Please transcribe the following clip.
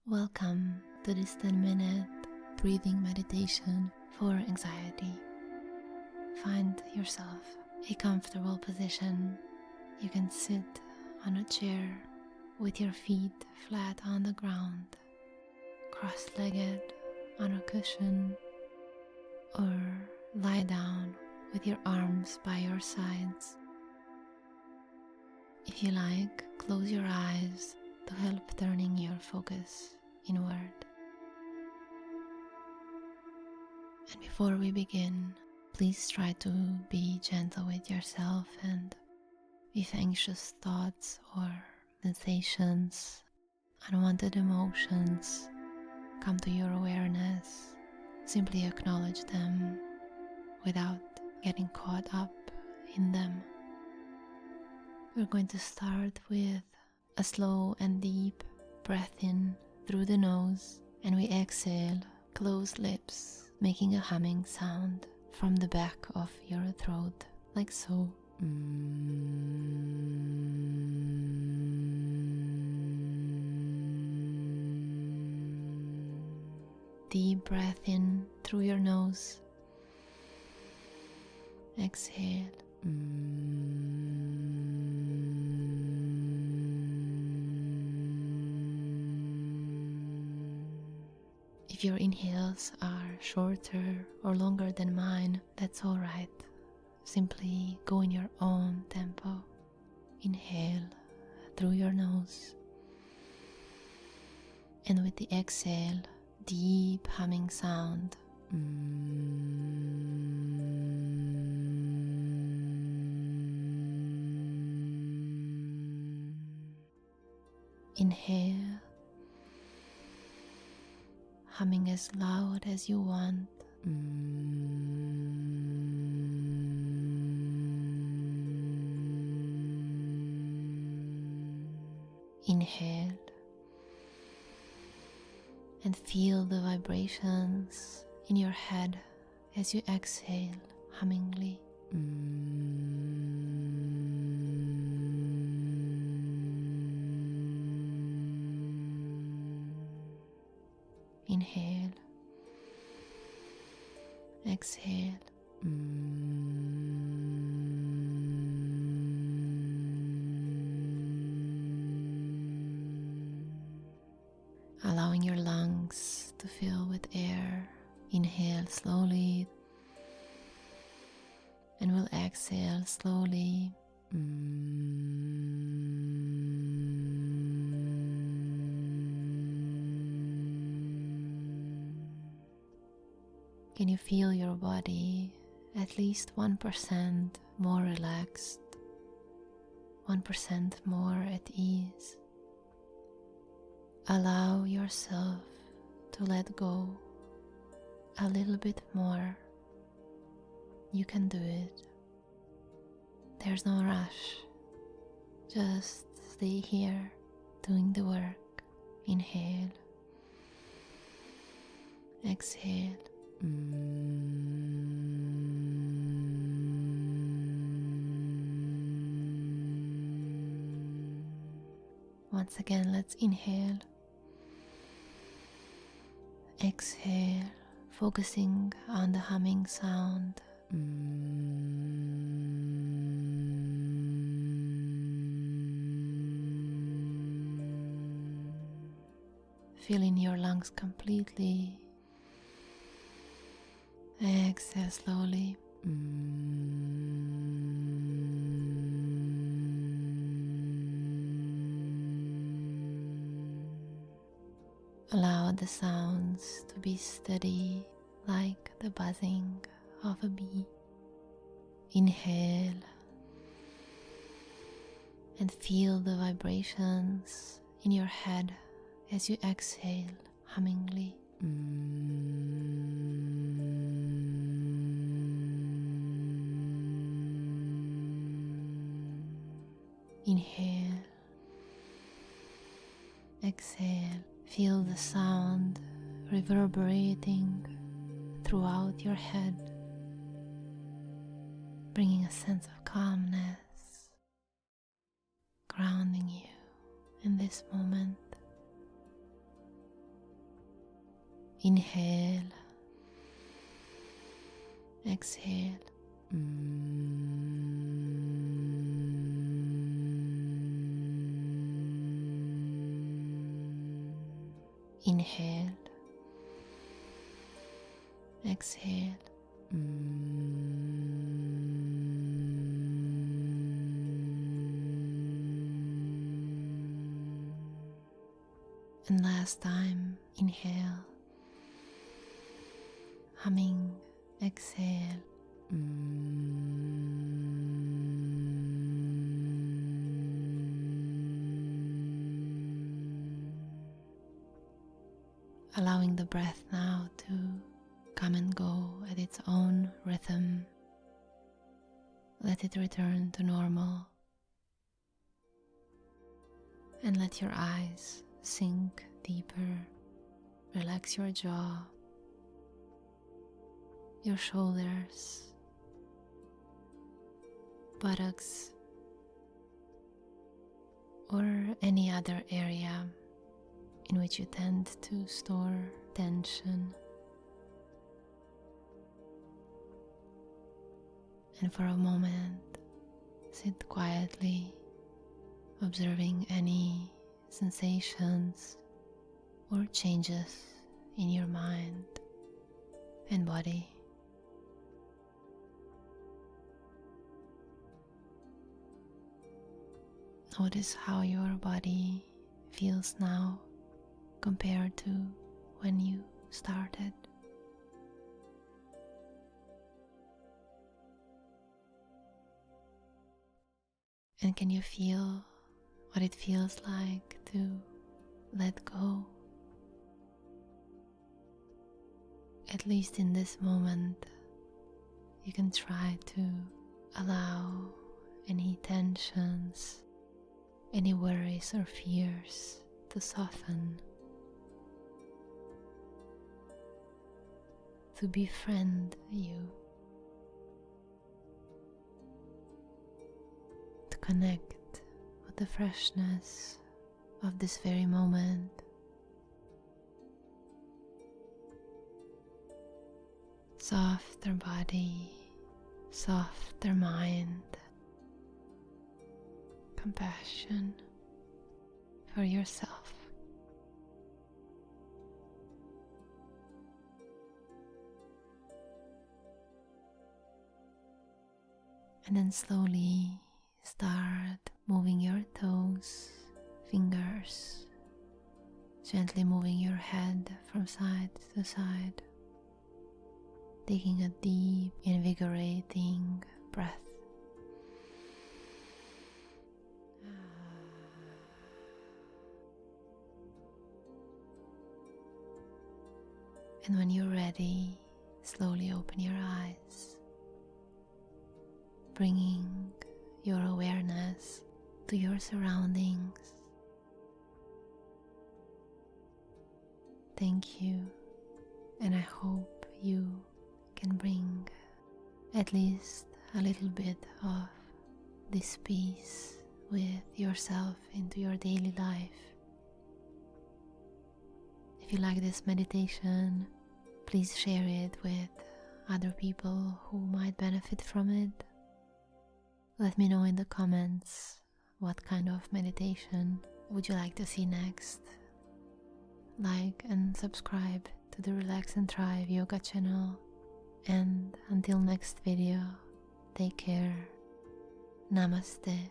Welcome to this 10-minute breathing meditation for anxiety. Find yourself a comfortable position. You can sit on a chair with your feet flat on the ground, cross-legged on a cushion, or lie down with your arms by your sides. If you like, close your eyes to help turning your focus inward. And before we begin, please try to be gentle with yourself, and if anxious thoughts or sensations, unwanted emotions come to your awareness, simply acknowledge them without getting caught up in them. We're going to start with a slow and deep breath in through the nose, and we exhale, closed lips, making a humming sound from the back of your throat, like so. Deep breath in through your nose. Exhale. If your inhales are shorter or longer than mine, that's alright. Simply go in your own tempo. Inhale through your nose, and with the exhale, deep humming sound. Inhale, humming as loud as you want. Inhale and feel the vibrations in your head as you exhale hummingly. Inhale, exhale. Allowing your lungs to fill with air. Inhale slowly, and we'll exhale slowly. Can you feel your body at least 1% more relaxed, 1% more at ease? Allow yourself to let go a little bit more. You can do it. There's no rush. Just stay here doing the work. Inhale. Exhale. Once again, let's inhale. Exhale, focusing on the humming sound. Filling your lungs completely. Exhale slowly. Allow the sounds to be steady, like the buzzing of a bee. Inhale and feel the vibrations in your head as you exhale hummingly. Inhale, exhale. Feel the sound reverberating throughout your head, bringing a sense of calmness, grounding you in this moment. Inhale, exhale. Inhale, exhale. And last time, inhale, humming, exhale. Allowing the breath now to come and go at its own rhythm. Let it return to normal. And let your eyes sink deeper. Relax your jaw, your shoulders, buttocks, or any other area in which you tend to store tension. And for a moment, sit quietly, observing any sensations or changes in your mind and body. Notice how your body feels now compared to when you started. And can you feel what it feels like to let go? At least in this moment, you can try to allow any tensions, any worries or fears to soften, to befriend you, to connect with the freshness of this very moment. Softer body, softer mind, compassion for yourself. And then slowly start moving your toes, fingers, gently moving your head from side to side, taking a deep, invigorating breath. And when you're ready, slowly open your eyes, bringing your awareness to your surroundings. Thank you, and I hope you can bring at least a little bit of this peace with yourself into your daily life. If you like this meditation, please share it with other people who might benefit from it. Let me know in the comments what kind of meditation would you like to see next. Like and subscribe to the Relax and Thrive yoga channel. And until next video, take care. Namaste.